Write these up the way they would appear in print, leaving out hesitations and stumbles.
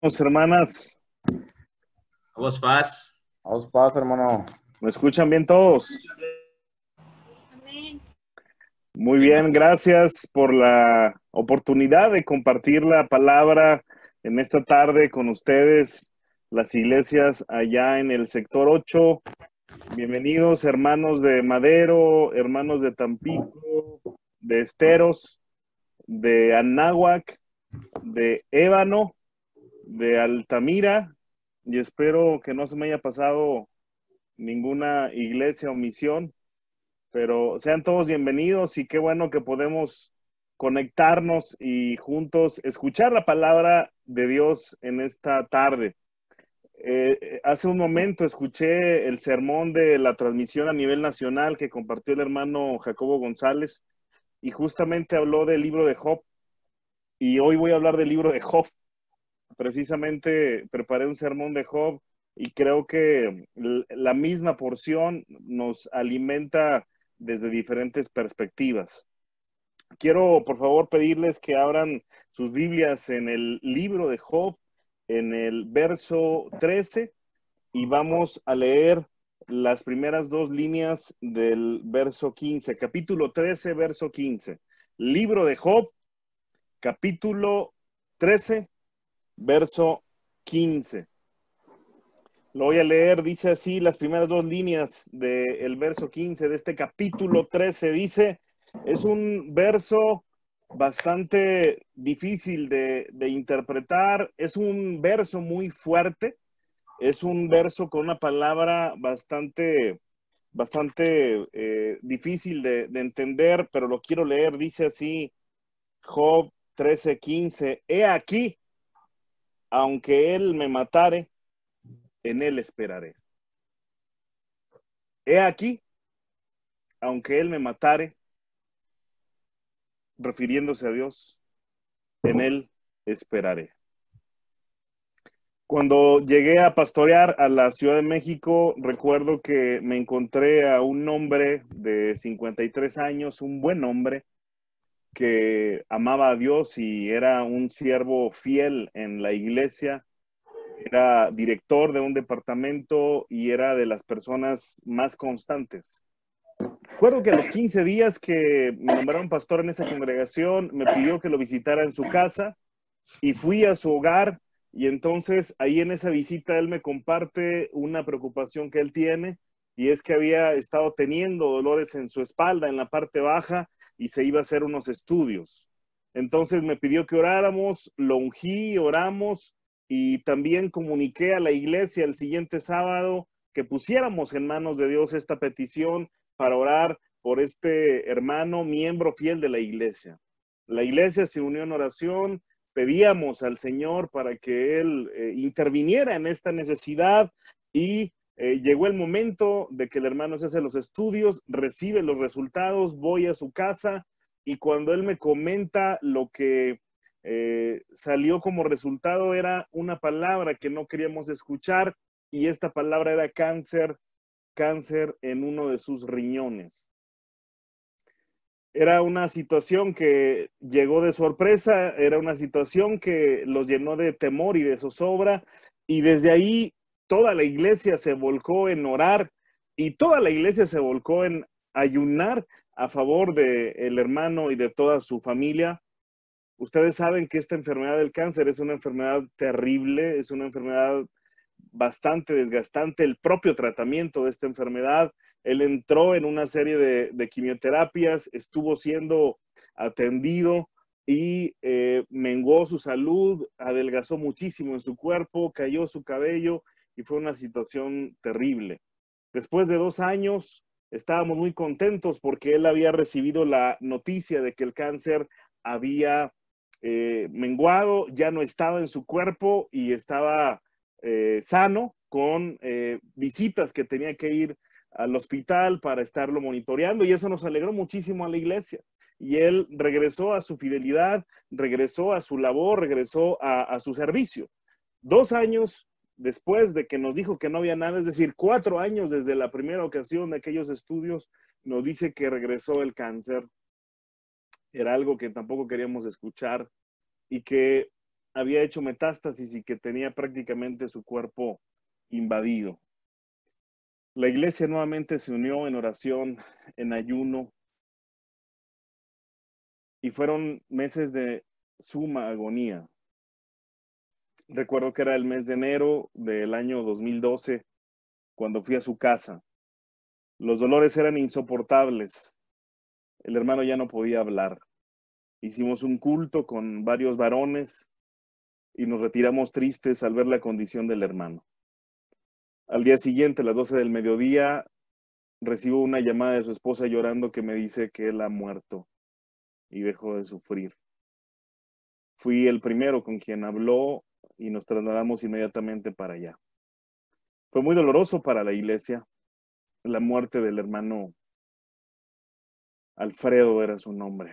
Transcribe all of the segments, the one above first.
Hermanas, Vos, paz. Vamos, paz, hermano. ¿me escuchan bien todos? Amén. Muy bien, gracias por la oportunidad de compartir la palabra en esta tarde con ustedes, las iglesias allá en el sector 8. Bienvenidos, hermanos de Madero, hermanos de Tampico, de Esteros, de Anáhuac, de Ébano, de Altamira, y espero que no se me haya pasado ninguna iglesia o misión, pero sean todos bienvenidos y qué bueno que podemos conectarnos y juntos escuchar la palabra de Dios en esta tarde. Hace un momento escuché el sermón de la transmisión a nivel nacional que compartió el hermano Jacobo González y justamente habló del libro de Job, y hoy voy a hablar del libro de Job. Precisamente preparé un sermón de Job y creo que la misma porción nos alimenta desde diferentes perspectivas. Quiero, por favor, pedirles que abran sus Biblias en el libro de Job, en el verso 13, y vamos a leer las primeras dos líneas del verso 15, capítulo 13, verso 15. Libro de Job, capítulo 13, verso 15. Lo voy a leer, dice así, las primeras dos líneas del verso 15 de este capítulo 13. Dice, es un verso bastante difícil de interpretar, es un verso muy fuerte, es un verso con una palabra bastante difícil de entender, pero lo quiero leer. Dice así, Job 13:15, he aquí, aunque él me matare, en él esperaré. He aquí, aunque él me matare, refiriéndose a Dios, en él esperaré. Cuando llegué a pastorear a la Ciudad de México, recuerdo que me encontré a un hombre de 53 años, un buen hombre, que amaba a Dios y era un siervo fiel en la iglesia. Era director de un departamento y era de las personas más constantes. Recuerdo que a los 15 días que me nombraron pastor en esa congregación, me pidió que lo visitara en su casa y fui a su hogar, y entonces ahí en esa visita él me comparte una preocupación que él tiene, y es que había estado teniendo dolores en su espalda, en la parte baja, y se iba a hacer unos estudios. Entonces me pidió que oráramos, lo ungí, oramos, y también comuniqué a la iglesia el siguiente sábado que pusiéramos en manos de Dios esta petición para orar por este hermano, miembro fiel de la iglesia. La iglesia se unió en oración, pedíamos al Señor para que Él interviniera en esta necesidad, y llegó el momento de que el hermano se hace los estudios, recibe los resultados, voy a su casa, y cuando él me comenta lo que salió como resultado, era una palabra que no queríamos escuchar, y esta palabra era cáncer en uno de sus riñones. Era una situación que llegó de sorpresa, era una situación que los llenó de temor y de zozobra, y desde ahí toda la iglesia se volcó en orar, y toda la iglesia se volcó en ayunar a favor del hermano y de toda su familia. Ustedes saben que esta enfermedad del cáncer es una enfermedad terrible, es una enfermedad bastante desgastante. El propio tratamiento de esta enfermedad, él entró en una serie de quimioterapias, estuvo siendo atendido y menguó su salud, adelgazó muchísimo en su cuerpo, cayó su cabello y fue una situación terrible. Después de 2 años, estábamos muy contentos porque él había recibido la noticia de que el cáncer había menguado, ya no estaba en su cuerpo y estaba sano, con visitas que tenía que ir al hospital para estarlo monitoreando, y eso nos alegró muchísimo a la iglesia. Y él regresó a su fidelidad, regresó a su labor, regresó a su servicio. 2 años después de que nos dijo que no había nada, es decir, 4 años desde la primera ocasión de aquellos estudios, nos dice que regresó el cáncer. Era algo que tampoco queríamos escuchar y que había hecho metástasis y que tenía prácticamente su cuerpo invadido. La iglesia nuevamente se unió en oración, en ayuno, y fueron meses de suma agonía. Recuerdo que era el mes de enero del año 2012, cuando fui a su casa. Los dolores eran insoportables. El hermano ya no podía hablar. Hicimos un culto con varios varones y nos retiramos tristes al ver la condición del hermano. Al día siguiente, a las 12 del mediodía, recibo una llamada de su esposa llorando que me dice que él ha muerto y dejó de sufrir. Fui el primero con quien habló y nos trasladamos inmediatamente para allá. Fue muy doloroso para la iglesia. La muerte del hermano Alfredo era su nombre.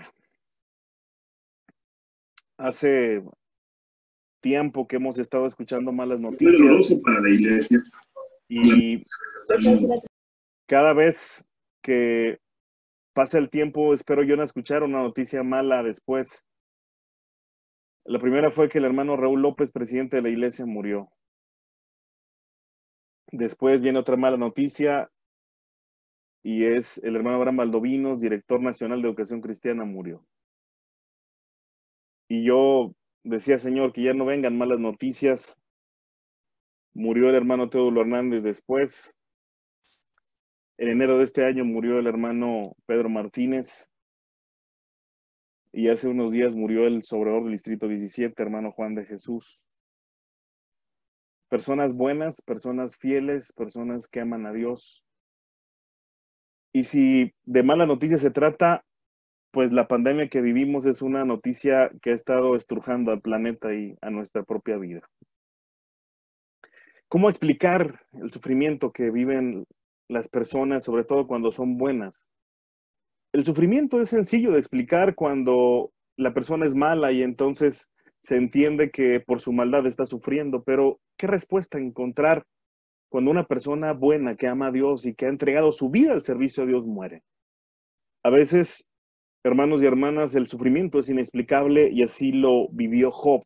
Hace tiempo que hemos estado escuchando malas noticias. Muy doloroso para la iglesia. Y cada vez que pasa el tiempo, espero yo no escuchar una noticia mala después. La primera fue que el hermano Raúl López, presidente de la iglesia, murió. Después viene otra mala noticia y es el hermano Abraham Valdovinos, director nacional de Educación Cristiana, murió. Y yo decía, Señor, que ya no vengan malas noticias. Murió el hermano Teodulo Hernández después. En enero de este año murió el hermano Pedro Martínez. Y hace unos días murió el sobredor del Distrito 17, hermano Juan de Jesús. Personas buenas, personas fieles, personas que aman a Dios. Y si de malas noticias se trata, pues la pandemia que vivimos es una noticia que ha estado estrujando al planeta y a nuestra propia vida. ¿Cómo explicar el sufrimiento que viven las personas, sobre todo cuando son buenas? El sufrimiento es sencillo de explicar cuando la persona es mala y entonces se entiende que por su maldad está sufriendo, pero ¿qué respuesta encontrar cuando una persona buena que ama a Dios y que ha entregado su vida al servicio a Dios muere? A veces, hermanos y hermanas, el sufrimiento es inexplicable y así lo vivió Job.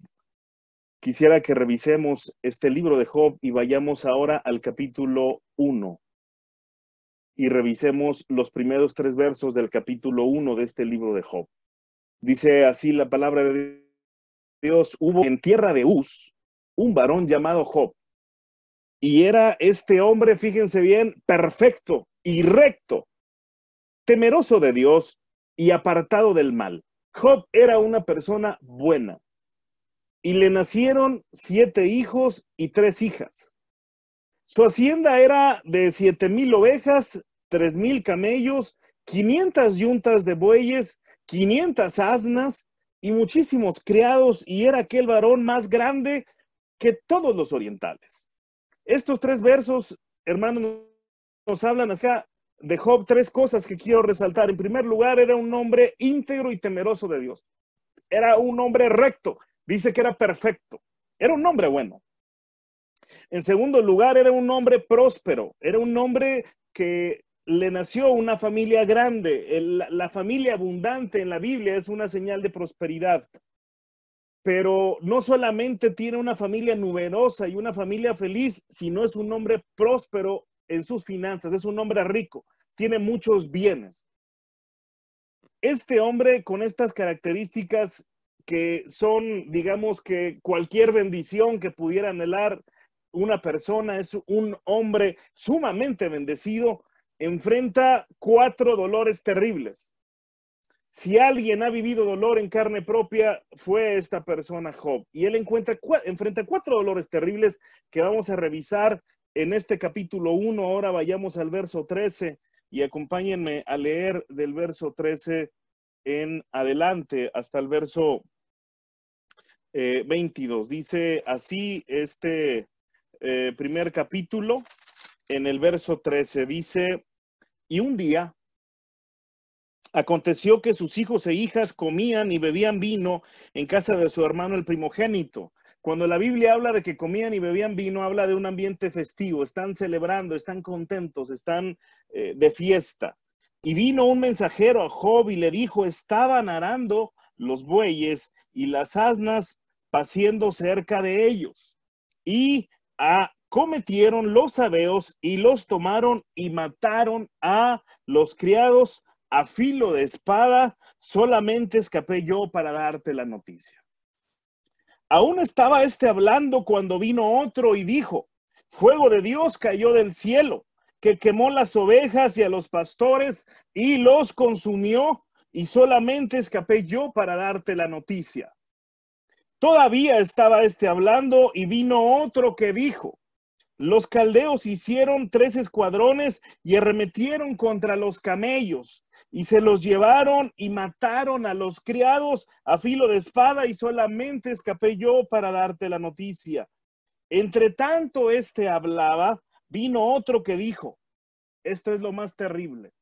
Quisiera que revisemos este libro de Job y vayamos ahora al capítulo 1 y revisemos los primeros 3 versos del capítulo 1 de este libro de Job. Dice así la palabra de Dios: hubo en tierra de Uz un varón llamado Job, y era este hombre, fíjense bien, perfecto y recto, temeroso de Dios y apartado del mal. Job era una persona buena. Y le nacieron 7 hijos y 3 hijas. Su hacienda era de 7,000 ovejas, 3,000 camellos, 500 yuntas de bueyes, 500 asnas y muchísimos criados, y era aquel varón más grande que todos los orientales. Estos 3 versos, hermanos, nos hablan acá de Job 3 cosas que quiero resaltar. En primer lugar, era un hombre íntegro y temeroso de Dios. Era un hombre recto. Dice que era perfecto. Era un hombre bueno. En segundo lugar, era un hombre próspero. Era un hombre que le nació una familia grande. La familia abundante en la Biblia es una señal de prosperidad. Pero no solamente tiene una familia numerosa y una familia feliz, sino es un hombre próspero en sus finanzas. Es un hombre rico. Tiene muchos bienes. Este hombre con estas características que son, digamos, que cualquier bendición que pudiera anhelar una persona, es un hombre sumamente bendecido, enfrenta 4 dolores terribles. Si alguien ha vivido dolor en carne propia, fue esta persona Job. Y él enfrenta 4 dolores terribles que vamos a revisar en este capítulo 1. Ahora vayamos al verso 13 y acompáñenme a leer del verso 13 en adelante hasta el verso 22. Dice así este primer capítulo, en el verso 13, dice: y un día aconteció que sus hijos e hijas comían y bebían vino en casa de su hermano el primogénito. Cuando la Biblia habla de que comían y bebían vino, habla de un ambiente festivo. Están celebrando, están contentos, están de fiesta. Y vino un mensajero a Job y le dijo: estaban arando los bueyes y las asnas paciendo cerca de ellos. Y acometieron los sabeos y los tomaron y mataron a los criados a filo de espada. Solamente escapé yo para darte la noticia. Aún estaba hablando cuando vino otro y dijo: fuego de Dios cayó del cielo, que quemó las ovejas y a los pastores y los consumió, y solamente escapé yo para darte la noticia. Todavía estaba hablando y vino otro que dijo: los caldeos hicieron 3 escuadrones y arremetieron contra los camellos y se los llevaron y mataron a los criados a filo de espada, y solamente escapé yo para darte la noticia. Entre tanto hablaba, vino otro que dijo: esto es lo más terrible.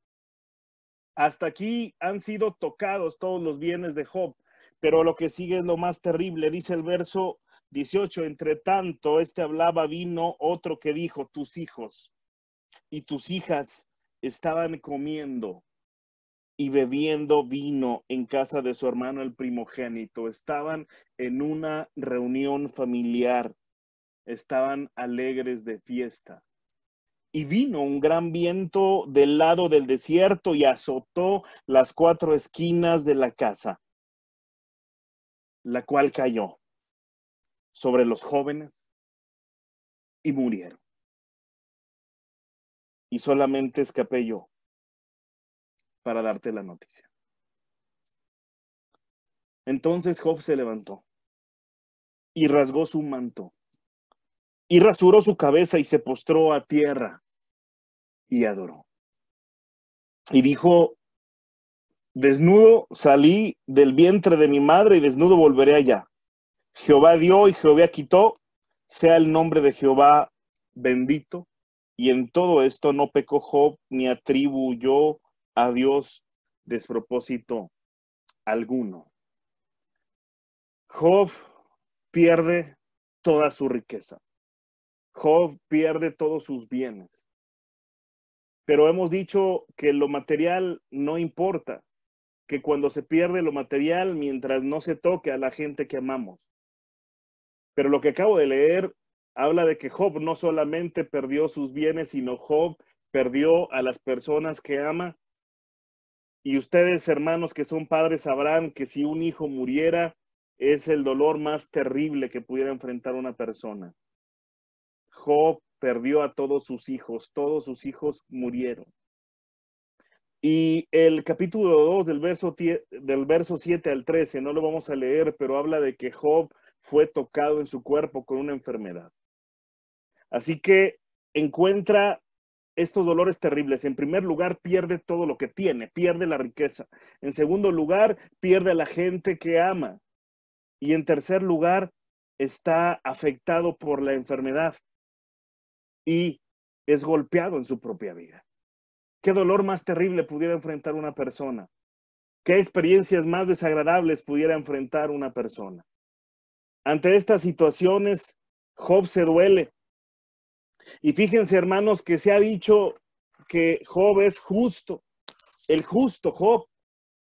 Hasta aquí han sido tocados todos los bienes de Job, pero lo que sigue es lo más terrible. Dice el verso 18: entre tanto hablaba, vino otro que dijo: tus hijos y tus hijas estaban comiendo y bebiendo vino en casa de su hermano el primogénito. Estaban en una reunión familiar, estaban alegres de fiesta. Y vino un gran viento del lado del desierto y azotó las 4 esquinas de la casa, la cual cayó sobre los jóvenes y murieron. Y solamente escapé yo para darte la noticia. Entonces Job se levantó y rasgó su manto y rasuró su cabeza y se postró a tierra y adoró. Y dijo: desnudo salí del vientre de mi madre y desnudo volveré allá. Jehová dio y Jehová quitó, sea el nombre de Jehová bendito. Y en todo esto no pecó Job ni atribuyó a Dios despropósito alguno. Job pierde toda su riqueza. Job pierde todos sus bienes. Pero hemos dicho que lo material no importa, que cuando se pierde lo material, mientras no se toque a la gente que amamos. Pero lo que acabo de leer habla de que Job no solamente perdió sus bienes, sino Job perdió a las personas que ama. Y ustedes, hermanos que son padres, sabrán que si un hijo muriera, es el dolor más terrible que pudiera enfrentar una persona. Job perdió a todos sus hijos murieron. Y el capítulo 2 del verso 7 al 13, no lo vamos a leer, pero habla de que Job fue tocado en su cuerpo con una enfermedad. Así que encuentra estos dolores terribles. En primer lugar, pierde todo lo que tiene, pierde la riqueza. En segundo lugar, pierde a la gente que ama. Y en tercer lugar, está afectado por la enfermedad y es golpeado en su propia vida. ¿Qué dolor más terrible pudiera enfrentar una persona? ¿Qué experiencias más desagradables pudiera enfrentar una persona? Ante estas situaciones, Job se duele. Y fíjense, hermanos, que se ha dicho que Job es justo, el justo Job.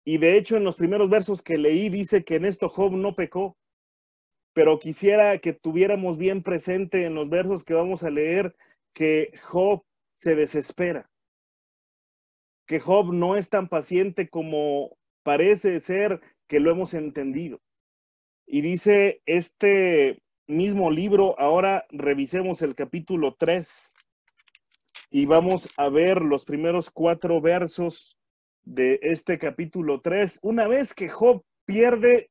Y de hecho, en los primeros versos que leí, dice que en esto Job no pecó. Pero quisiera que tuviéramos bien presente en los versos que vamos a leer que Job se desespera. Que Job no es tan paciente como parece ser que lo hemos entendido. Y dice este mismo libro, ahora revisemos el capítulo 3 y vamos a ver los primeros 4 versos de este capítulo 3. Una vez que Job pierde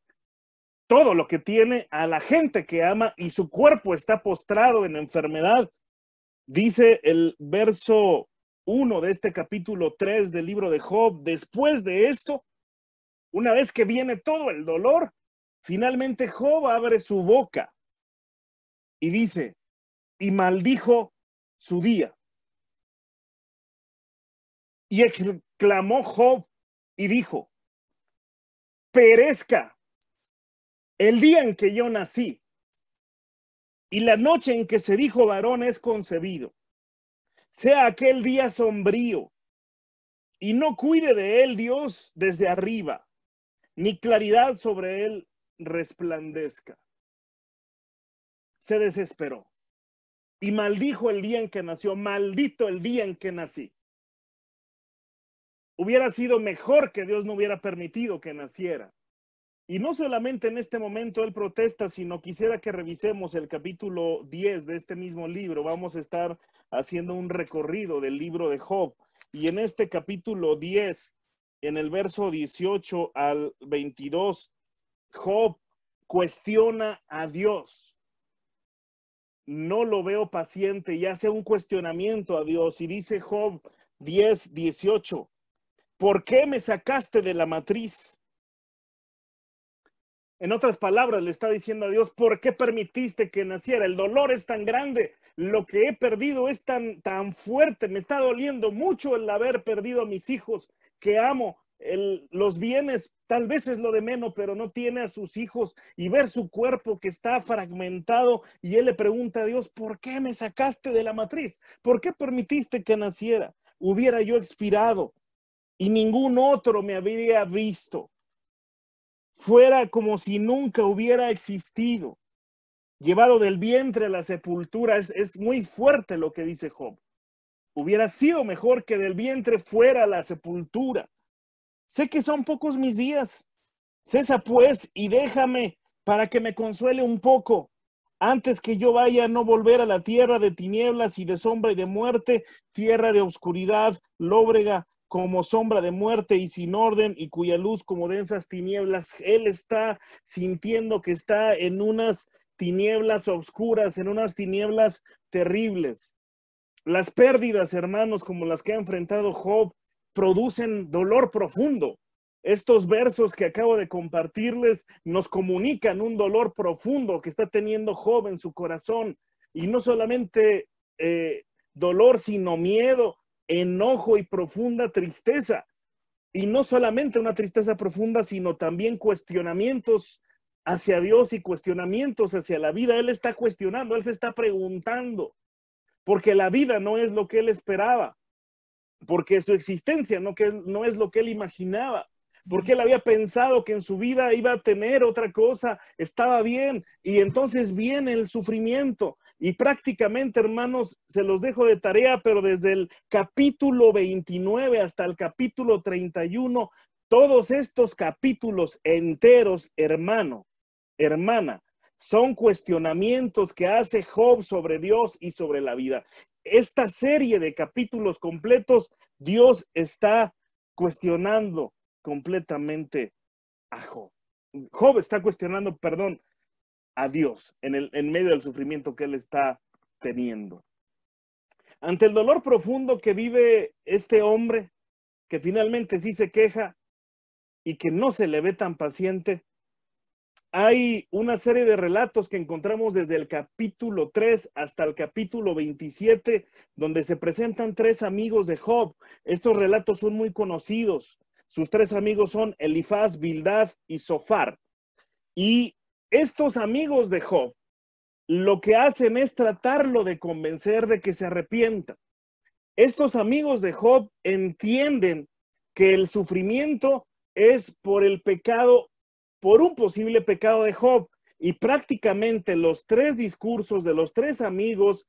todo lo que tiene, a la gente que ama, y su cuerpo está postrado en enfermedad, dice el verso 1 de este capítulo 3 del libro de Job: después de esto, una vez que viene todo el dolor, finalmente Job abre su boca y dice: y maldijo su día. Y exclamó Job y dijo: perezca el día en que yo nací y la noche en que se dijo varón es concebido. Sea aquel día sombrío y no cuide de él Dios desde arriba, ni claridad sobre él resplandezca. se desesperó y maldijo el día en que nació. Maldito el día en que nací. Hubiera sido mejor que Dios no hubiera permitido que naciera. Y no solamente en este momento él protesta, sino quisiera que revisemos el capítulo 10 de este mismo libro. Vamos a estar haciendo un recorrido del libro de Job. Y en este capítulo 10, en el verso 18 al 22, Job cuestiona a Dios. No lo veo paciente y hace un cuestionamiento a Dios. Y dice Job 10, 18, ¿por qué me sacaste de la matriz? En otras palabras, le está diciendo a Dios, ¿por qué permitiste que naciera? El dolor es tan grande, lo que he perdido es tan fuerte, me está doliendo mucho el haber perdido a mis hijos que amo. Los bienes tal vez es lo de menos, pero no tiene a sus hijos y ver su cuerpo que está fragmentado. Y él le pregunta a Dios, ¿por qué me sacaste de la matriz? ¿Por qué permitiste que naciera? Hubiera yo expirado y ningún otro me habría visto. Fuera como si nunca hubiera existido, llevado del vientre a la sepultura. Es muy fuerte lo que dice Job. Hubiera sido mejor que del vientre fuera a la sepultura. Sé que son pocos mis días. Cesa pues y déjame para que me consuele un poco, antes que yo vaya a no volver a la tierra de tinieblas y de sombra y de muerte, tierra de oscuridad, lóbrega, como sombra de muerte y sin orden, y cuya luz como densas tinieblas. Él está sintiendo que está en unas tinieblas oscuras, en unas tinieblas terribles. Las pérdidas, hermanos, como las que ha enfrentado Job, producen dolor profundo. Estos versos que acabo de compartirles nos comunican un dolor profundo que está teniendo Job en su corazón. Y no solamente dolor, sino miedo, enojo y profunda tristeza. Y no solamente una tristeza profunda, sino también cuestionamientos hacia Dios y cuestionamientos hacia la vida. Él está cuestionando, él se está preguntando, porque la vida no es lo que él esperaba, porque su existencia no es lo que él imaginaba, porque él había pensado que en su vida iba a tener otra cosa, estaba bien, y entonces viene el sufrimiento. Y prácticamente, hermanos, se los dejo de tarea, pero desde el capítulo 29 hasta el capítulo 31, todos estos capítulos enteros, hermano, hermana, son cuestionamientos que hace Job sobre Dios y sobre la vida. Esta serie de capítulos completos, Dios está cuestionando completamente a Job. Job está cuestionando, perdón, a Dios en medio del sufrimiento que él está teniendo. Ante el dolor profundo que vive este hombre, que finalmente sí se queja y que no se le ve tan paciente, hay una serie de relatos que encontramos desde el capítulo 3 hasta el capítulo 27, donde se presentan tres amigos de Job. Estos relatos son muy conocidos. Sus tres amigos son Elifaz, Bildad y Zofar. Y estos amigos de Job lo que hacen es tratarlo de convencer de que se arrepienta. Estos amigos de Job entienden que el sufrimiento es por el pecado, por un posible pecado de Job, y prácticamente los tres discursos de los tres amigos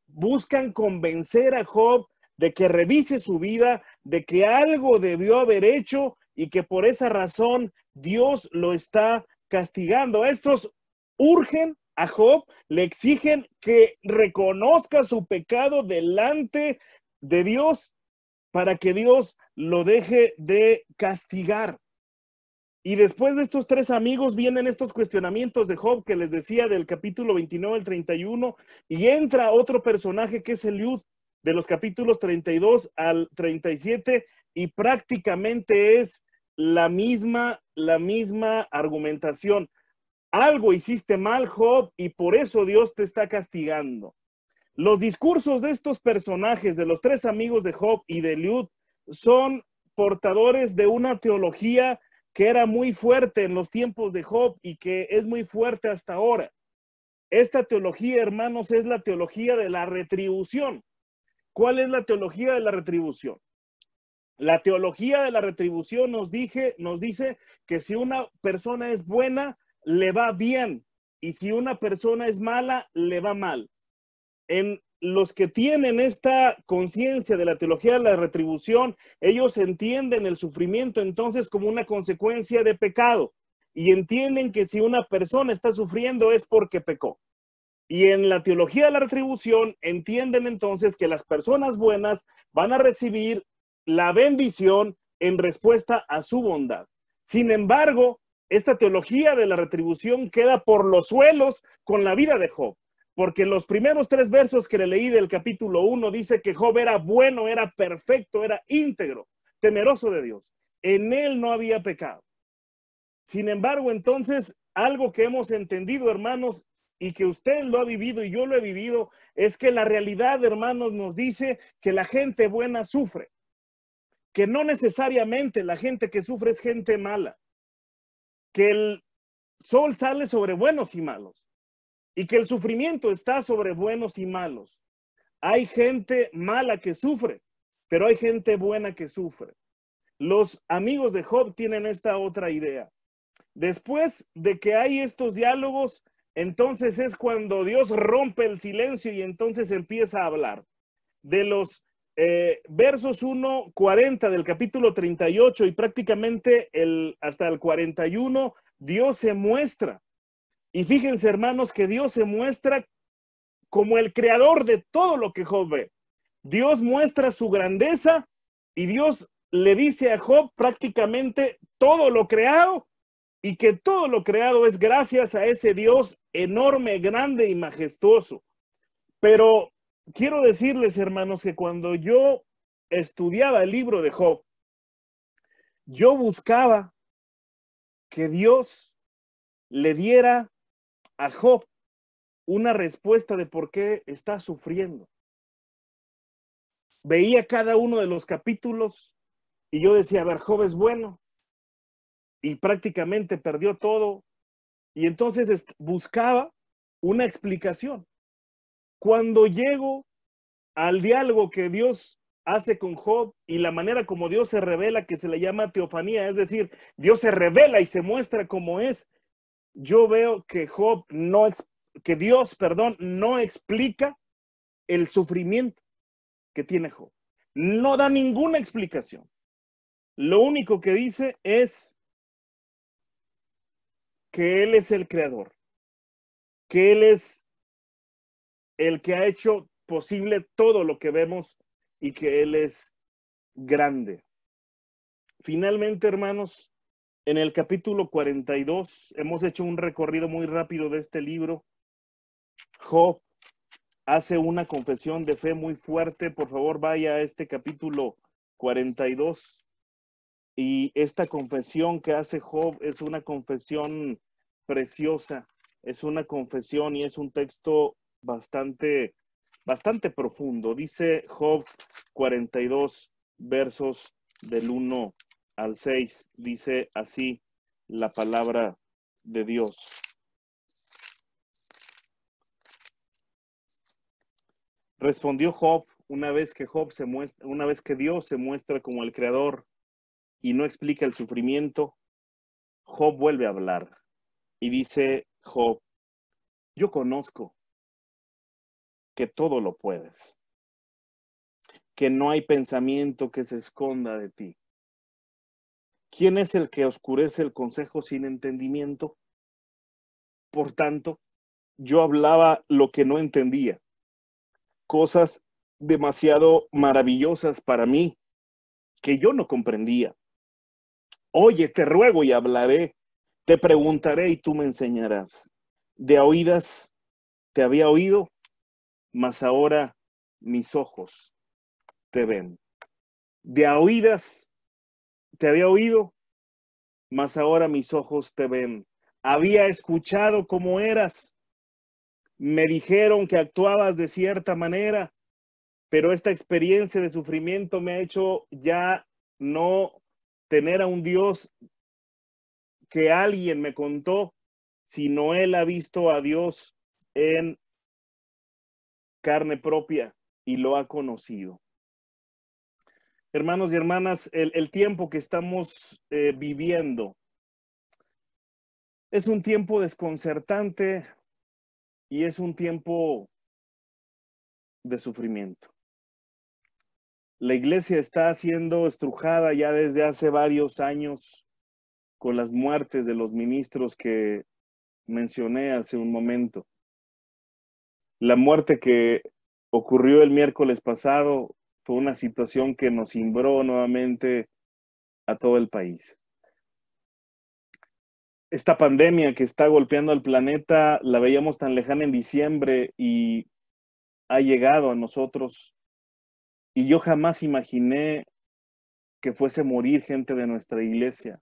buscan convencer a Job de que revise su vida, de que algo debió haber hecho y que por esa razón Dios lo está castigando. Estos urgen a Job, le exigen que reconozca su pecado delante de Dios para que Dios lo deje de castigar. Y después de estos tres amigos vienen estos cuestionamientos de Job que les decía del capítulo 29 al 31, y entra otro personaje que es Eliud de los capítulos 32 al 37, y prácticamente es la misma argumentación. Algo hiciste mal, Job, y por eso Dios te está castigando. Los discursos de estos personajes, de los tres amigos de Job y de Eliud, son portadores de una teología que era muy fuerte en los tiempos de Job y que es muy fuerte hasta ahora. Esta teología, hermanos, es la teología de la retribución. ¿Cuál es la teología de la retribución? La teología de la retribución nos dice que si una persona es buena, le va bien. y si una persona es mala, le va mal. En los que tienen esta conciencia de la teología de la retribución, ellos entienden el sufrimiento entonces como una consecuencia de pecado y entienden que si una persona está sufriendo es porque pecó. Y en la teología de la retribución entienden entonces que las personas buenas van a recibir la bendición en respuesta a su bondad. Sin embargo, esta teología de la retribución queda por los suelos con la vida de Job, porque los primeros 3 versos que le leí del capítulo 1 dice que Job era bueno, era perfecto, era íntegro, temeroso de Dios. En él no había pecado. Sin embargo, entonces, algo que hemos entendido, hermanos, y que usted lo ha vivido y yo lo he vivido, es que la realidad, hermanos, nos dice que la gente buena sufre, que no necesariamente la gente que sufre es gente mala, que el sol sale sobre buenos y malos y que el sufrimiento está sobre buenos y malos. Hay gente mala que sufre, pero hay gente buena que sufre. Los amigos de Job tienen esta otra idea. Después de que hay estos diálogos, entonces es cuando Dios rompe el silencio y entonces empieza a hablar. De los versos 1:40 del capítulo 38 y prácticamente hasta el 41, Dios se muestra. Y fíjense, hermanos, que Dios se muestra como el creador de todo lo que Job ve. Dios muestra su grandeza y Dios le dice a Job prácticamente todo lo creado y que todo lo creado es gracias a ese Dios enorme, grande y majestuoso. Pero quiero decirles, hermanos, que cuando yo estudiaba el libro de Job, yo buscaba que Dios le diera a Job una respuesta de por qué está sufriendo. Veía cada uno de los capítulos y yo decía, a ver, Job es bueno y prácticamente perdió todo. Y entonces buscaba una explicación. Cuando llego al diálogo que Dios hace con Job y la manera como Dios se revela, que se le llama teofanía, es decir, Dios se revela y se muestra como es, yo veo que Dios no explica el sufrimiento que tiene Job. No da ninguna explicación. Lo único que dice es que Él es el creador, que Él es el que ha hecho posible todo lo que vemos y que Él es grande. Finalmente, hermanos, en el capítulo 42 hemos hecho un recorrido muy rápido de este libro. Job hace una confesión de fe muy fuerte. Por favor, vaya a este capítulo 42. Y esta confesión que hace Job es una confesión preciosa. Es una confesión y es un texto bastante profundo. Dice Job 42, versos del 1 al 6. Dice así la palabra de Dios. Respondió Job, una vez que Dios se muestra como el creador y no explica el sufrimiento, Job vuelve a hablar y dice Job, yo conozco que todo lo puedes, que no hay pensamiento que se esconda de ti. ¿Quién es el que oscurece el consejo sin entendimiento? Por tanto, yo hablaba lo que no entendía, cosas demasiado maravillosas para mí que yo no comprendía. Oye, te ruego y hablaré, te preguntaré y tú me enseñarás. De oídas te había oído, mas ahora mis ojos te ven. De oídas te había oído, mas ahora mis ojos te ven. Había escuchado cómo eras. Me dijeron que actuabas de cierta manera, pero esta experiencia de sufrimiento me ha hecho ya no tener a un Dios que alguien me contó, sino Él ha visto a Dios en carne propia y lo ha conocido. Hermanos y hermanas, el tiempo que estamos viviendo Es un tiempo desconcertante y es un tiempo de sufrimiento. La iglesia está siendo estrujada ya desde hace varios años con las muertes de los ministros que mencioné hace un momento. La muerte que ocurrió el miércoles pasado fue una situación que nos cimbró nuevamente a todo el país. Esta pandemia que está golpeando al planeta la veíamos tan lejana en diciembre y ha llegado a nosotros. Y yo jamás imaginé que fuese a morir gente de nuestra iglesia.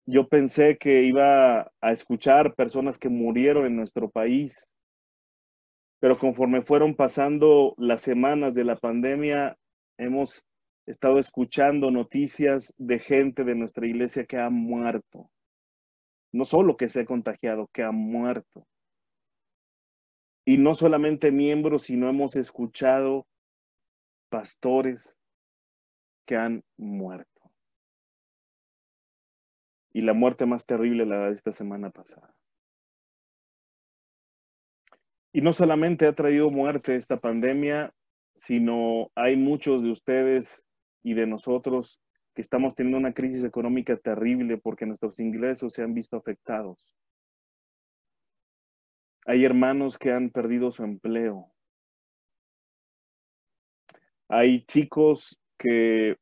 Yo pensé que iba a escuchar personas que murieron en nuestro país, pero conforme fueron pasando las semanas de la pandemia, hemos estado escuchando noticias de gente de nuestra iglesia que ha muerto. No solo que se ha contagiado, que ha muerto. Y no solamente miembros, sino hemos escuchado pastores que han muerto. Y la muerte más terrible la de esta semana pasada. Y no solamente ha traído muerte esta pandemia, sino hay muchos de ustedes y de nosotros que estamos teniendo una crisis económica terrible porque nuestros ingresos se han visto afectados. Hay hermanos que han perdido su empleo. Hay chicos que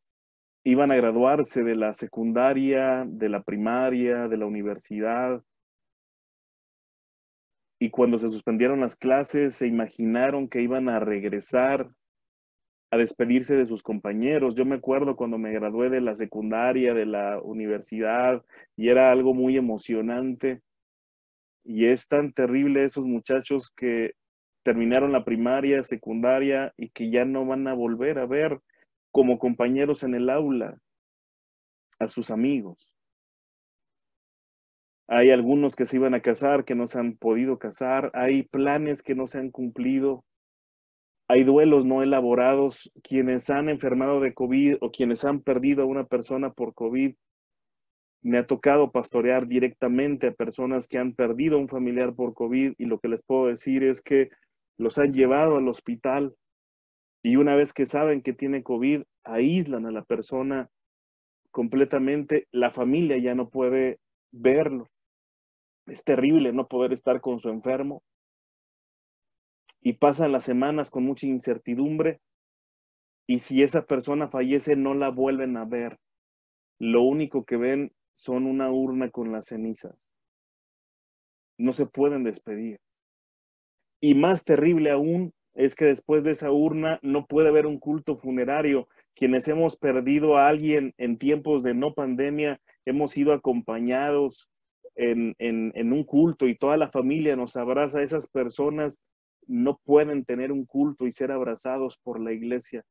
iban a graduarse de la secundaria, de la primaria, de la universidad. Y cuando se suspendieron las clases, se imaginaron que iban a regresar a despedirse de sus compañeros. Yo me acuerdo cuando me gradué de la secundaria, de la universidad, y era algo muy emocionante. Y es tan terrible esos muchachos que terminaron la primaria, secundaria, y que ya no van a volver a ver como compañeros en el aula a sus amigos. Hay algunos que se iban a casar, que no se han podido casar. Hay planes que no se han cumplido. Hay duelos no elaborados. Quienes han enfermado de COVID o quienes han perdido a una persona por COVID. Me ha tocado pastorear directamente a personas que han perdido a un familiar por COVID y lo que les puedo decir es que los han llevado al hospital y una vez que saben que tiene COVID, aíslan a la persona completamente. La familia ya no puede verlo. Es terrible no poder estar con su enfermo. Y pasan las semanas con mucha incertidumbre. Y si esa persona fallece, no la vuelven a ver. Lo único que ven son una urna con las cenizas. No se pueden despedir. Y más terrible aún es que después de esa urna no puede haber un culto funerario. Quienes hemos perdido a alguien en tiempos de no pandemia, hemos sido acompañados en un culto y toda la familia nos abraza. Esas personas no pueden tener un culto y ser abrazados por la iglesia.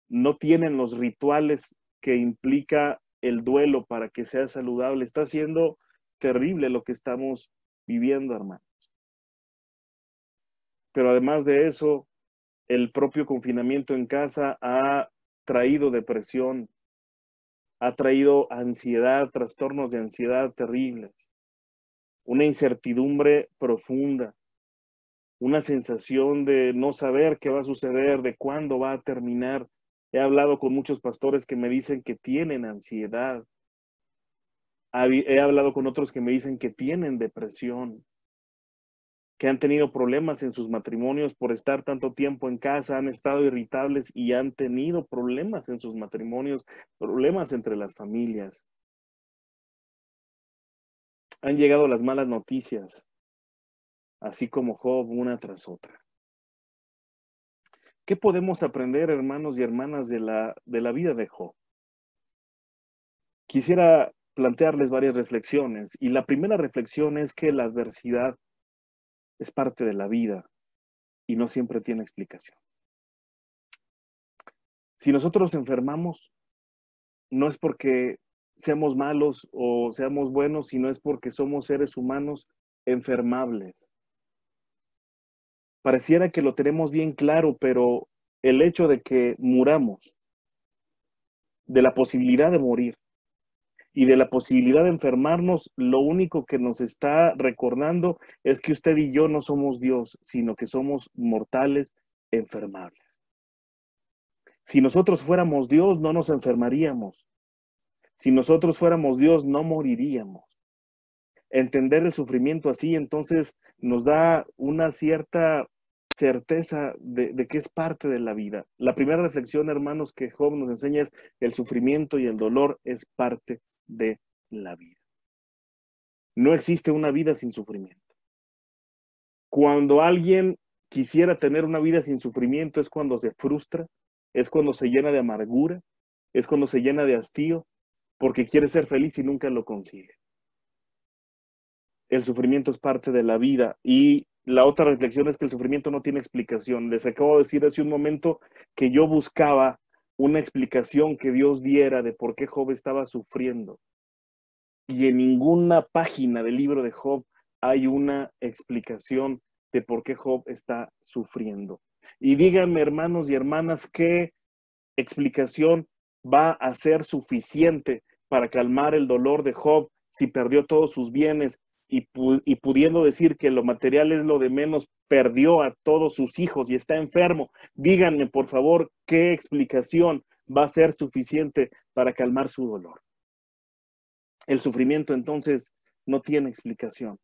No tienen los rituales que implica el duelo para que sea saludable. Está siendo terrible lo que estamos viviendo, hermanos. Pero además de eso, el propio confinamiento en casa ha traído depresión, ha traído ansiedad, trastornos de ansiedad terribles, una incertidumbre profunda, una sensación de no saber qué va a suceder, de cuándo va a terminar. He hablado con muchos pastores que me dicen que tienen ansiedad. He hablado con otros que me dicen que tienen depresión, que han tenido problemas en sus matrimonios por estar tanto tiempo en casa, han estado irritables y han tenido problemas en sus matrimonios, problemas entre las familias. Han llegado las malas noticias, así como Job, una tras otra. ¿Qué podemos aprender, hermanos y hermanas, de la vida de Job? Quisiera plantearles varias reflexiones, y la primera reflexión es que la adversidad es parte de la vida y no siempre tiene explicación. Si nosotros enfermamos, no es porque seamos malos o seamos buenos, sino es porque somos seres humanos enfermables. Pareciera que lo tenemos bien claro, pero el hecho de que muramos, de la posibilidad de morir, y de la posibilidad de enfermarnos, lo único que nos está recordando es que usted y yo no somos Dios, sino que somos mortales enfermables. Si nosotros fuéramos Dios, no nos enfermaríamos. Si nosotros fuéramos Dios, no moriríamos. Entender el sufrimiento así, entonces nos da una cierta certeza de que es parte de la vida. La primera reflexión, hermanos, que Job nos enseña es el sufrimiento y el dolor es parte de la vida. No existe una vida sin sufrimiento. Cuando alguien quisiera tener una vida sin sufrimiento es cuando se frustra, es cuando se llena de amargura, es cuando se llena de hastío, porque quiere ser feliz y nunca lo consigue. El sufrimiento es parte de la vida. Y la otra reflexión es que el sufrimiento no tiene explicación. Les acabo de decir hace un momento que yo buscaba una explicación que Dios diera de por qué Job estaba sufriendo. Y en ninguna página del libro de Job hay una explicación de por qué Job está sufriendo. Y díganme, hermanos y hermanas, ¿qué explicación va a ser suficiente para calmar el dolor de Job si perdió todos sus bienes y pudiendo decir que lo material es lo de menos, perdió a todos sus hijos y está enfermo? Díganme, por favor, ¿qué explicación va a ser suficiente para calmar su dolor? El sufrimiento entonces no tiene explicación.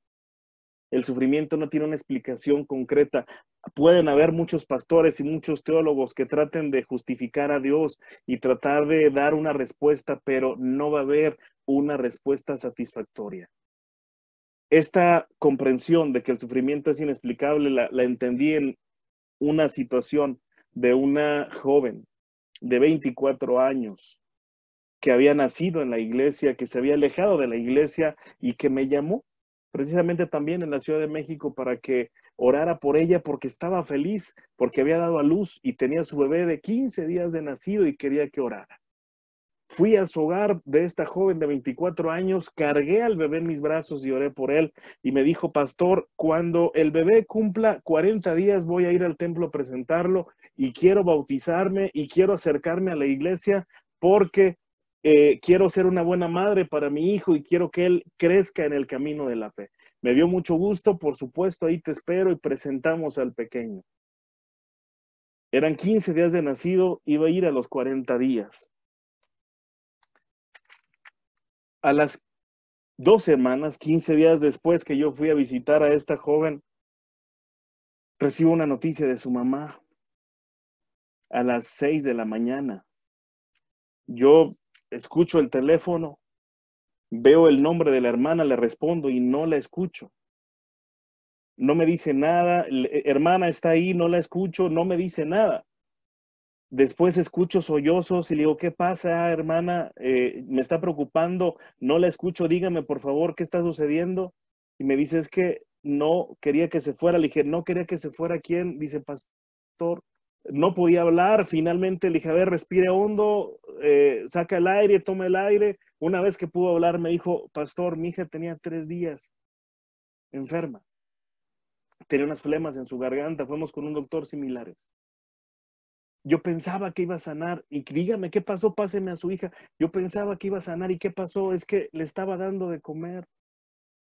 El sufrimiento no tiene una explicación concreta. Pueden haber muchos pastores y muchos teólogos que traten de justificar a Dios y tratar de dar una respuesta, pero no va a haber una respuesta satisfactoria. Esta comprensión de que el sufrimiento es inexplicable la entendí en una situación de una joven de 24 años que había nacido en la iglesia, que se había alejado de la iglesia y que me llamó precisamente también en la Ciudad de México para que orara por ella porque estaba feliz, porque había dado a luz y tenía su bebé de 15 días de nacido y quería que orara. Fui a su hogar de esta joven de 24 años, cargué al bebé en mis brazos y oré por él y me dijo: pastor, cuando el bebé cumpla 40 días voy a ir al templo a presentarlo y quiero bautizarme y quiero acercarme a la iglesia porque quiero ser una buena madre para mi hijo y quiero que él crezca en el camino de la fe. Me dio mucho gusto, por supuesto, ahí te espero, y presentamos al pequeño. Eran 15 días de nacido, iba a ir a los 40 días. A las 2 semanas, 15 días después que yo fui a visitar a esta joven, recibo una noticia de su mamá a las 6 de la mañana. Yo escucho el teléfono, veo el nombre de la hermana, le respondo y no la escucho. No me dice nada, hermana está ahí, no la escucho, no me dice nada. Después escucho sollozos y le digo: ¿qué pasa, hermana? Me está preocupando, no la escucho, dígame por favor qué está sucediendo. Y me dice: es que no quería que se fuera. Le dije: no quería que se fuera. ¿Quién? Dice: pastor. No podía hablar. Finalmente le dije: a ver, respire hondo, saca el aire, toma el aire. Una vez que pudo hablar me dijo: pastor, mi hija tenía 3 días enferma. Tenía unas flemas en su garganta, fuimos con un doctor similares. Yo pensaba que iba a sanar y dígame qué pasó, páseme a su hija. Yo pensaba que iba a sanar y qué pasó, es que le estaba dando de comer.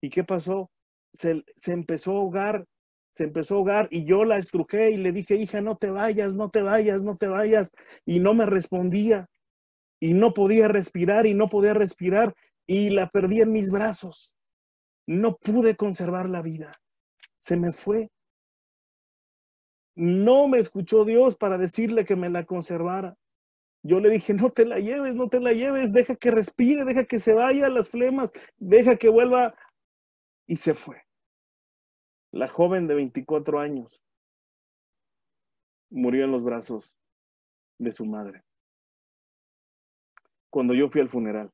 ¿Y qué pasó? Se empezó a ahogar, y yo la estrujé y le dije: hija, no te vayas, no te vayas, no te vayas. Y no me respondía y no podía respirar y la perdí en mis brazos. No pude conservar la vida. Se me fue. No me escuchó Dios para decirle que me la conservara. Yo le dije: no te la lleves, no te la lleves, deja que respire, deja que se vaya las flemas, deja que vuelva. Y se fue. La joven de 24 años murió en los brazos de su madre. Cuando yo fui al funeral,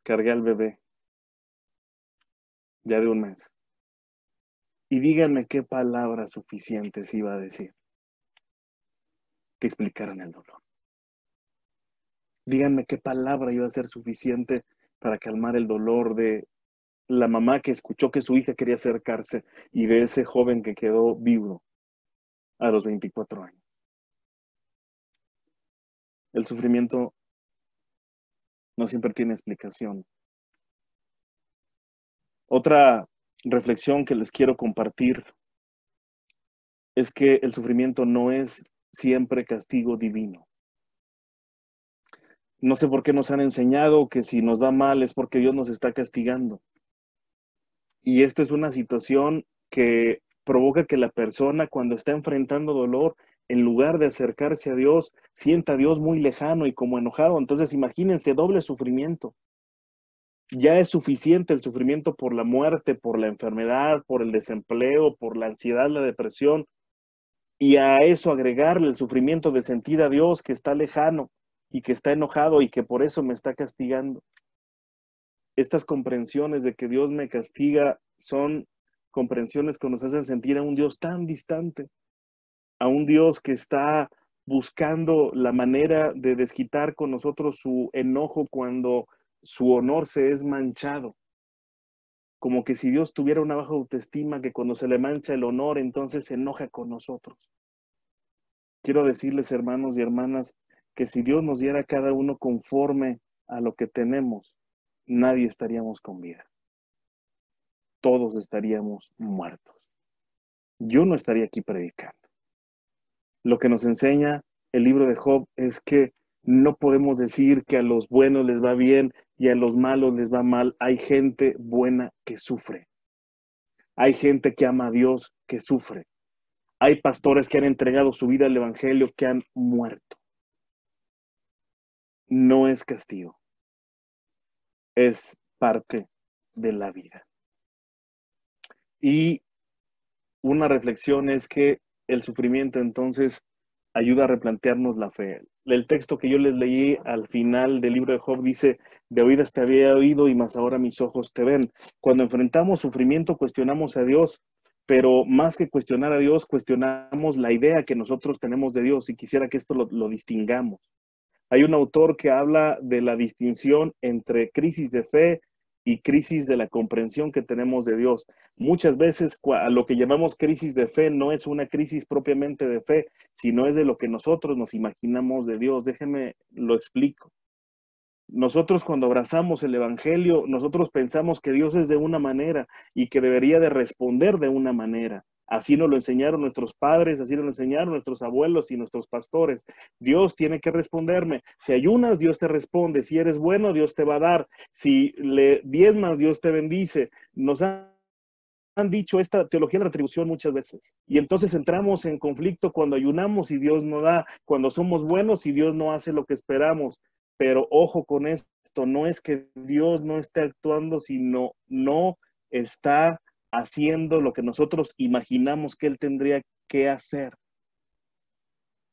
cargué al bebé, ya de 1 mes. Y díganme qué palabras suficientes iba a decir que explicaran el dolor. Díganme qué palabra iba a ser suficiente para calmar el dolor de la mamá que escuchó que su hija quería acercarse y de ese joven que quedó viudo a los 24 años. El sufrimiento no siempre tiene explicación. Otra reflexión que les quiero compartir es que el sufrimiento no es siempre castigo divino. No sé por qué nos han enseñado que si nos va mal es porque Dios nos está castigando. Y esto es una situación que provoca que la persona, cuando está enfrentando dolor, en lugar de acercarse a Dios, sienta a Dios muy lejano y como enojado. Entonces imagínense, doble sufrimiento. Ya es suficiente el sufrimiento por la muerte, por la enfermedad, por el desempleo, por la ansiedad, la depresión. Y a eso agregarle el sufrimiento de sentir a Dios que está lejano y que está enojado y que por eso me está castigando. Estas comprensiones de que Dios me castiga son comprensiones que nos hacen sentir a un Dios tan distante, a un Dios que está buscando la manera de desquitar con nosotros su enojo cuando su honor se es manchado. Como que si Dios tuviera una baja autoestima, que cuando se le mancha el honor, entonces se enoja con nosotros. Quiero decirles, hermanos y hermanas, que si Dios nos diera a cada uno conforme a lo que tenemos, nadie estaríamos con vida. Todos estaríamos muertos. Yo no estaría aquí predicando. Lo que nos enseña el libro de Job es que no podemos decir que a los buenos les va bien y a los malos les va mal. Hay gente buena que sufre. Hay gente que ama a Dios que sufre. Hay pastores que han entregado su vida al evangelio que han muerto. No es castigo. Es parte de la vida. Y una reflexión es que el sufrimiento entonces ayuda a replantearnos la fe. El texto que yo les leí al final del libro de Job dice: de oídas te había oído y más ahora mis ojos te ven. Cuando enfrentamos sufrimiento cuestionamos a Dios, pero más que cuestionar a Dios, cuestionamos la idea que nosotros tenemos de Dios, y quisiera que esto lo distingamos. Hay un autor que habla de la distinción entre crisis de fe y crisis de la comprensión que tenemos de Dios. Muchas veces a lo que llamamos crisis de fe no es una crisis propiamente de fe, sino es de lo que nosotros nos imaginamos de Dios. Déjenme lo explico. Nosotros cuando abrazamos el evangelio, nosotros pensamos que Dios es de una manera y que debería de responder de una manera. Así nos lo enseñaron nuestros padres, así nos lo enseñaron nuestros abuelos y nuestros pastores. Dios tiene que responderme. Si ayunas, Dios te responde. Si eres bueno, Dios te va a dar. Si le diezmas, Dios te bendice. Nos han dicho esta teología de la retribución muchas veces. Y entonces entramos en conflicto cuando ayunamos y Dios no da, cuando somos buenos y Dios no hace lo que esperamos. Pero ojo con esto, no es que Dios no esté actuando, sino no está haciendo lo que nosotros imaginamos que Él tendría que hacer.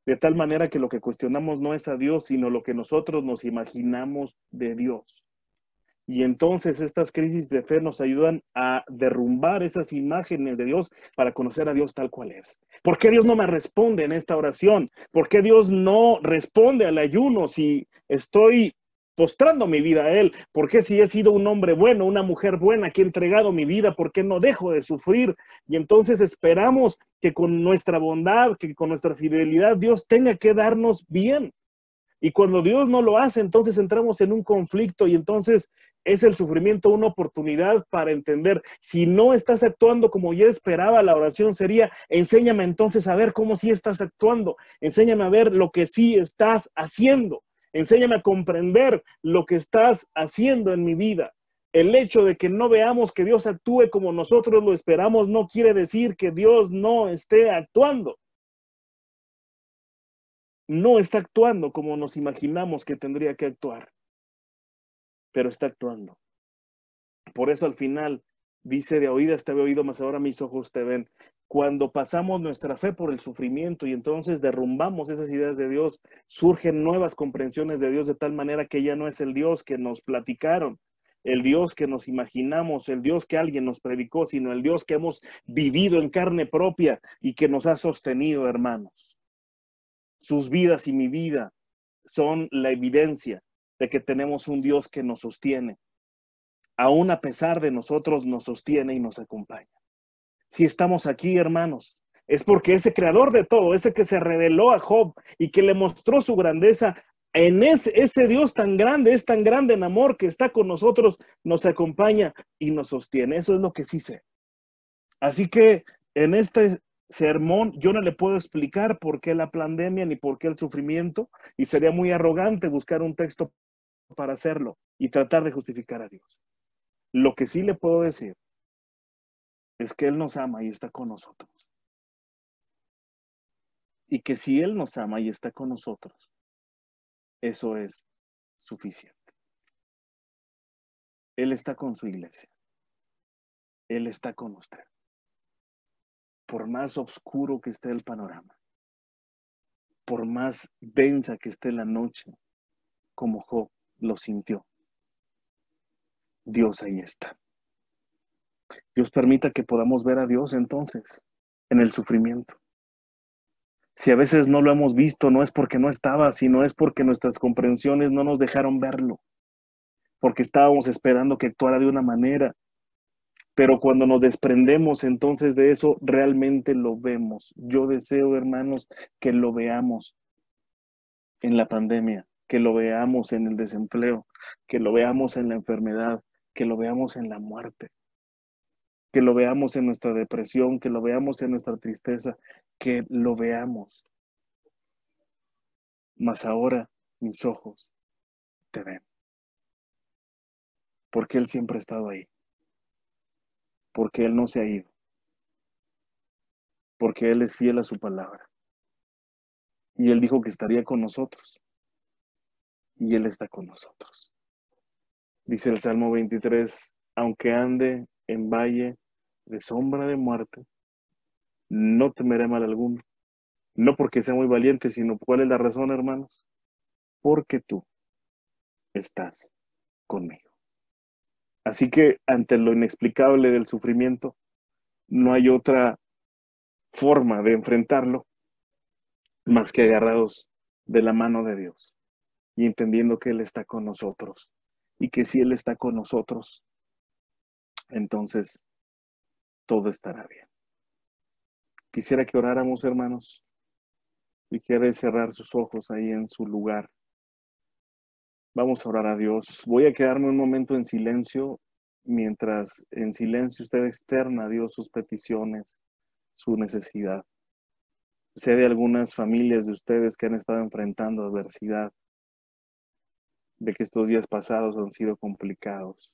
De tal manera que lo que cuestionamos no es a Dios, sino lo que nosotros nos imaginamos de Dios. Y entonces estas crisis de fe nos ayudan a derrumbar esas imágenes de Dios para conocer a Dios tal cual es. ¿Por qué Dios no me responde en esta oración? ¿Por qué Dios no responde al ayuno si estoy postrando mi vida a Él? ¿Por qué si he sido un hombre bueno, una mujer buena que he entregado mi vida, por qué no dejo de sufrir? Y entonces esperamos que con nuestra bondad, que con nuestra fidelidad, Dios tenga que darnos bien. Y cuando Dios no lo hace, entonces entramos en un conflicto y entonces es el sufrimiento una oportunidad para entender. Si no estás actuando como yo esperaba, la oración sería: enséñame entonces a ver cómo sí estás actuando. Enséñame a ver lo que sí estás haciendo. Enséñame a comprender lo que estás haciendo en mi vida. El hecho de que no veamos que Dios actúe como nosotros lo esperamos no quiere decir que Dios no esté actuando. No está actuando como nos imaginamos que tendría que actuar, pero está actuando. Por eso al final dice: de oídas te había oído, mas ahora mis ojos te ven. Cuando pasamos nuestra fe por el sufrimiento y entonces derrumbamos esas ideas de Dios, surgen nuevas comprensiones de Dios de tal manera que ya no es el Dios que nos platicaron, el Dios que nos imaginamos, el Dios que alguien nos predicó, sino el Dios que hemos vivido en carne propia y que nos ha sostenido, hermanos. Sus vidas y mi vida son la evidencia de que tenemos un Dios que nos sostiene. Aún a pesar de nosotros, nos sostiene y nos acompaña. Si estamos aquí, hermanos, es porque ese creador de todo, ese que se reveló a Job y que le mostró su grandeza, ese Dios tan grande, es tan grande en amor que está con nosotros, nos acompaña y nos sostiene. Eso es lo que sí sé. Así que en este sermón yo no le puedo explicar por qué la pandemia ni por qué el sufrimiento, y sería muy arrogante buscar un texto para hacerlo y tratar de justificar a Dios. Lo que sí le puedo decir es que Él nos ama y está con nosotros. Y que si Él nos ama y está con nosotros, eso es suficiente. Él está con su iglesia. Él está con usted. Por más oscuro que esté el panorama, por más densa que esté la noche, como Job lo sintió, Dios ahí está. Dios permita que podamos ver a Dios entonces en el sufrimiento. Si a veces no lo hemos visto, no es porque no estaba, sino es porque nuestras comprensiones no nos dejaron verlo, porque estábamos esperando que actuara de una manera. Pero cuando nos desprendemos entonces de eso, realmente lo vemos. Yo deseo, hermanos, que lo veamos en la pandemia, que lo veamos en el desempleo, que lo veamos en la enfermedad, que lo veamos en la muerte, que lo veamos en nuestra depresión, que lo veamos en nuestra tristeza, que lo veamos. Mas ahora mis ojos te ven, porque Él siempre ha estado ahí, porque Él no se ha ido, porque Él es fiel a su palabra. Y Él dijo que estaría con nosotros, y Él está con nosotros. Dice el Salmo 23, aunque ande en valle de sombra de muerte, no temeré mal alguno. No porque sea muy valiente, sino ¿cuál es la razón, hermanos? Porque tú estás conmigo. Así que ante lo inexplicable del sufrimiento, no hay otra forma de enfrentarlo más que agarrados de la mano de Dios y entendiendo que Él está con nosotros y que si Él está con nosotros, entonces todo estará bien. Quisiera que oráramos, hermanos, y quiere cerrar sus ojos ahí en su lugar. Vamos a orar a Dios. Voy a quedarme un momento en silencio, mientras en silencio usted externa a Dios sus peticiones, su necesidad. Sé de algunas familias de ustedes que han estado enfrentando adversidad, de que estos días pasados han sido complicados.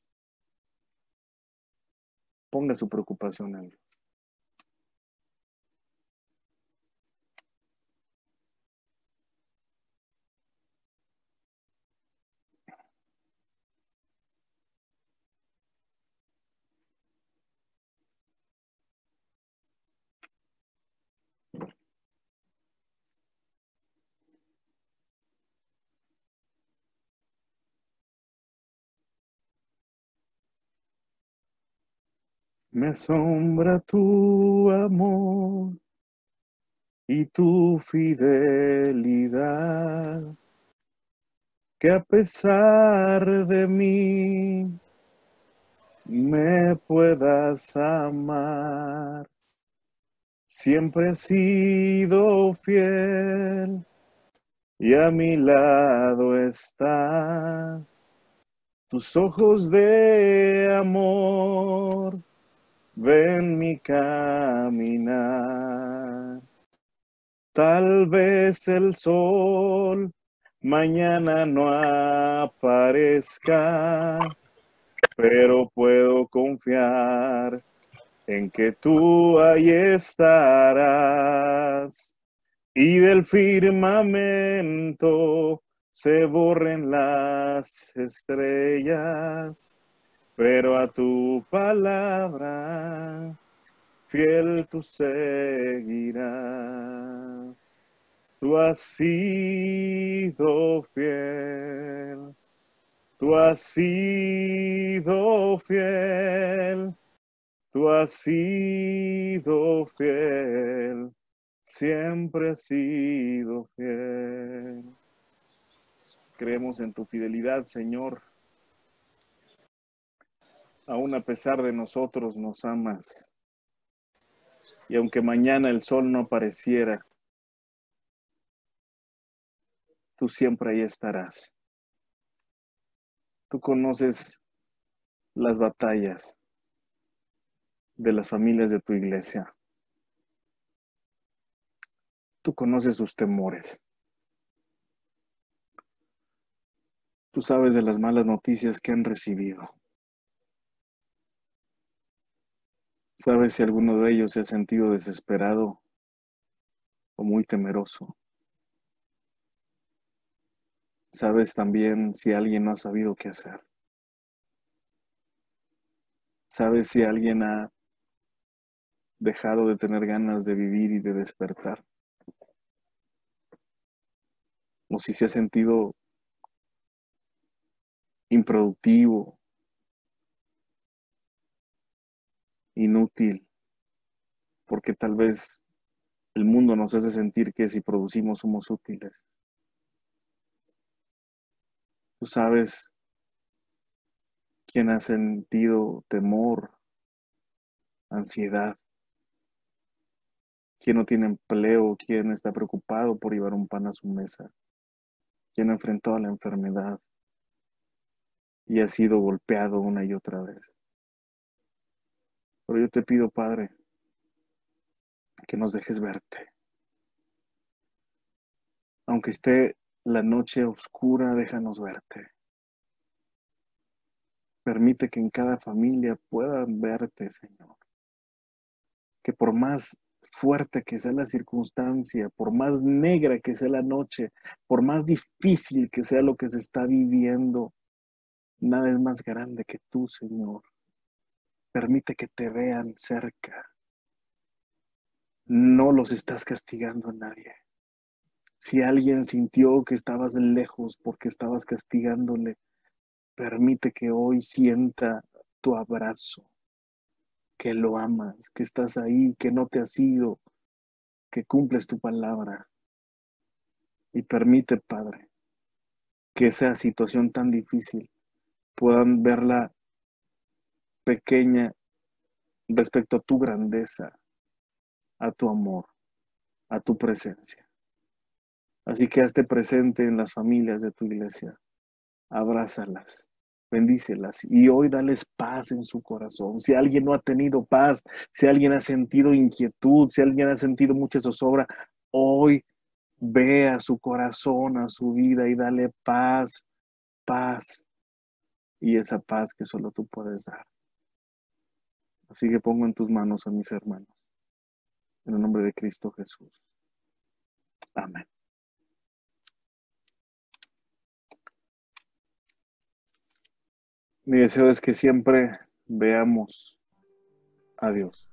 Ponga su preocupación en Dios. Me asombra tu amor y tu fidelidad, que a pesar de mí me puedas amar. Siempre he sido fiel y a mi lado estás. Tus ojos de amor ven mi caminar. Tal vez el sol mañana no aparezca, pero puedo confiar en que tú ahí estarás. Y del firmamento se borren las estrellas, pero a tu palabra fiel tú seguirás. Tú has sido fiel, tú has sido fiel, tú has sido fiel, siempre has sido fiel. Creemos en tu fidelidad, Señor. Aún a pesar de nosotros nos amas. Y aunque mañana el sol no apareciera, tú siempre ahí estarás. Tú conoces las batallas de las familias de tu iglesia. Tú conoces sus temores. Tú sabes de las malas noticias que han recibido. Sabes si alguno de ellos se ha sentido desesperado o muy temeroso. Sabes también si alguien no ha sabido qué hacer. Sabes si alguien ha dejado de tener ganas de vivir y de despertar. O si se ha sentido improductivo, inútil, porque tal vez el mundo nos hace sentir que si producimos somos útiles. Tú sabes quién ha sentido temor, ansiedad, quién no tiene empleo, quién está preocupado por llevar un pan a su mesa, quién ha enfrentado a la enfermedad y ha sido golpeado una y otra vez. Pero yo te pido, Padre, que nos dejes verte. Aunque esté la noche oscura, déjanos verte. Permite que en cada familia puedan verte, Señor. Que por más fuerte que sea la circunstancia, por más negra que sea la noche, por más difícil que sea lo que se está viviendo, nada es más grande que tú, Señor. Permite que te vean cerca. No los estás castigando a nadie. Si alguien sintió que estabas lejos porque estabas castigándole, permite que hoy sienta tu abrazo, que lo amas, que estás ahí, que no te has ido, que cumples tu palabra. Y permite, Padre, que esa situación tan difícil puedan verla pequeña respecto a tu grandeza, a tu amor, a tu presencia. Así que hazte presente en las familias de tu iglesia. Abrázalas, bendícelas y hoy dales paz en su corazón. Si alguien no ha tenido paz, si alguien ha sentido inquietud, si alguien ha sentido mucha zozobra, hoy ve a su corazón, a su vida y dale paz, paz y esa paz que solo tú puedes dar. Así que pongo en tus manos a mis hermanos, en el nombre de Cristo Jesús. Amén. Mi deseo es que siempre veamos a Dios.